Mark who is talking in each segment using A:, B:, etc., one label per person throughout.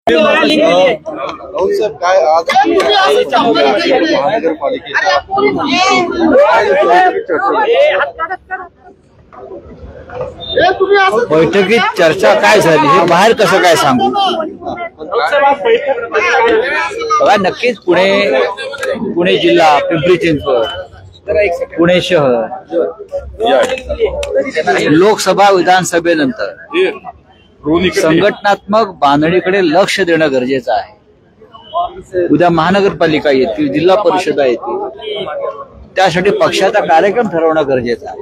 A: साहेब काय आज
B: बैठकीत चर्चा काय झाली हे बाहेर कसं काय सांगू? बघा, नक्कीच पुणे जिल्हा, पिंपरी चिंचवड, पुणे शहर लोकसभा विधानसभेनंतर संघटनात्मक बांधणीकडे लक्ष देणं गरजेचं आहे. उद्या महानगरपालिका येतील, जिल्हा परिषदा येतील, त्यासाठी पक्षाचा कार्यक्रम ठरवणं गरजेचं आहे.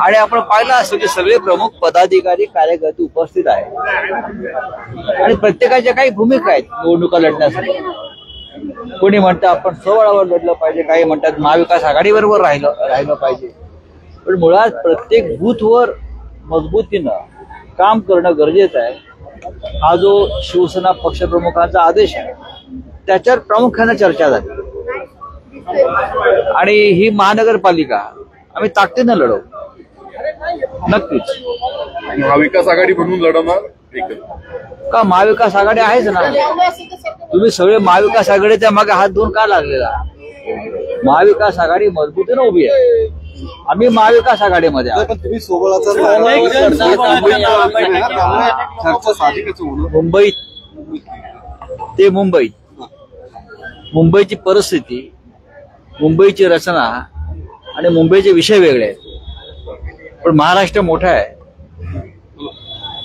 B: आणि आपण पाहिलं असं की सगळे प्रमुख पदाधिकारी कार्यकर्ते उपस्थित आहेत आणि प्रत्येकाच्या काही भूमिका आहेत निवडणुका लढण्यासाठी. कोणी म्हणतं आपण स्वबळावर लढलं पाहिजे, काही म्हणतात महाविकास आघाडीबरोबर राहिलं पाहिजे. पण मुळात प्रत्येक बूथवर मजबूतीनं काम करणं गरजेचं आहे. हा जो शिवसेना पक्षप्रमुखांचा आदेश आहे त्याच्यावर प्रामुख्याने चर्चा झाली आणि ही महानगरपालिका आम्ही ताकदीनं लढवू. नक्कीच
A: महाविकास आघाडी म्हणून लढवणार
B: का? महाविकास आघाडी आहेच ना. तुम्ही सगळे महाविकास आघाडीच्या मागे हात धुवून का लागलेला? महाविकास आघाडी मजबूतीनं उभी आहे. आम्ही महाविकास आघाडीमध्ये आहोत. मुंबईत ते मुंबईची परिस्थिती, मुंबईची रचना आणि मुंबईचे विषय वेगळे आहेत. पण महाराष्ट्र मोठा आहे.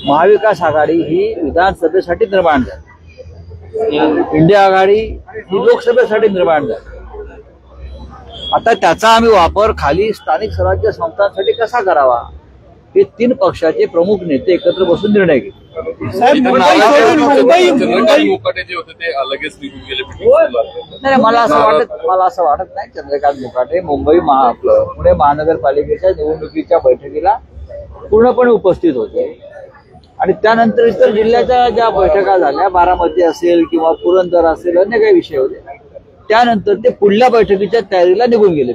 B: महाविकास आघाडी ही विधानसभेसाठी निर्माण झाली, इंडिया आघाडी ही लोकसभेसाठी निर्माण झाली. आता त्याचा आम्ही वापर खाली स्थानिक स्वराज्य संस्थांसाठी कसा करावा हे तीन पक्षाचे प्रमुख नेते एकत्र बसून निर्णय घेतले. मला असं वाटत नाही चंद्रकांत मुकाटे मुंबई पुणे महानगरपालिकेच्या निवडणुकीच्या बैठकीला पूर्णपणे उपस्थित होते आणि त्यानंतर इतर जिल्ह्याच्या ज्या बैठका झाल्या, बारामती असेल किंवा पुरंदर असेल, अन्य काही विषय होते, त्यानंतर ते पुढल्या बैठकीच्या तयारीला निघून गेले.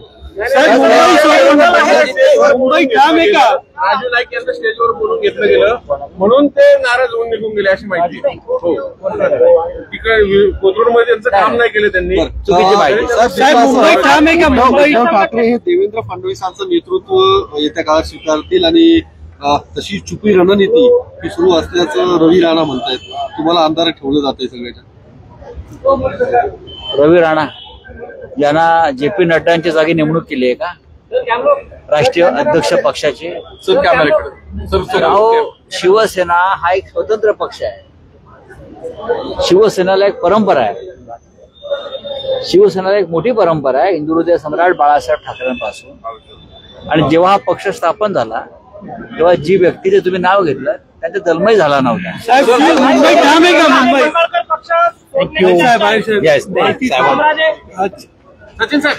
A: मुंबई ठाम आहे का? राजू नाईक यांना स्टेजवर बोलून घेतलं गेलं म्हणून ते नाराज होऊन निघून गेले अशी माहिती. तिकडे कोथरूडमध्ये त्यांचं काम नाही केलं त्यांनी.
B: चुकीची माहिती.
A: मुंबई ठाम आहे का? उद्धव ठाकरे हे देवेंद्र फडणवीसांचं नेतृत्व येत्या काळात स्वीकारतील आणि तशी चुकी रणनीती ही सुरू असल्याचं रवी राणा म्हणतायत. तुम्हाला आमदार ठेवलं जातंय सगळ्याच्या.
B: रवी राणा यांना जेपी नड्डांच्या जागी नेमणूक केली आहे का राष्ट्रीय अध्यक्ष पक्षाचे? शिवसेना हा एक स्वतंत्र पक्ष आहे. शिवसेनेला एक परंपरा आहे. शिवसेनेला एक मोठी परंपरा आहे हिंदुहृदय सम्राट बाळासाहेब ठाकरेंपासून. आणि जेव्हा हा पक्ष स्थापन झाला तेव्हा जी व्यक्तीचे तुम्ही नाव घेतलं त्यांचा जन्मही झाला नव्हता.
A: सचिन साहेब